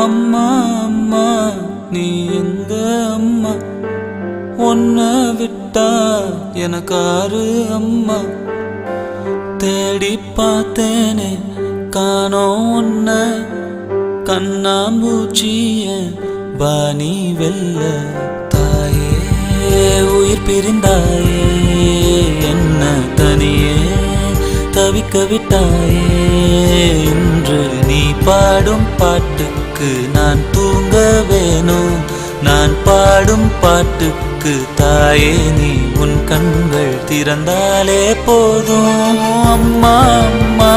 அம்மா அம்மா நீ எங்க அம்மா, உன்னை விட்டா எனக்காரு அம்மா. தேடி பார்த்தேனே காணோம் உன்னை, கண்ணாம்பூச்சிய பாணி வெல்ல. தாயே உயிர் பிரிந்தாயே, என்ன தனியே தவிக்க விட்டாயே. இன்று நீ பாடும் பாட்டுக்கு நான் தூங்க வேணும், நான் பாடும் பாட்டுக்கு தாயே நீ உன் கண்கள் திறந்தாலே போதும். அம்மா அம்மா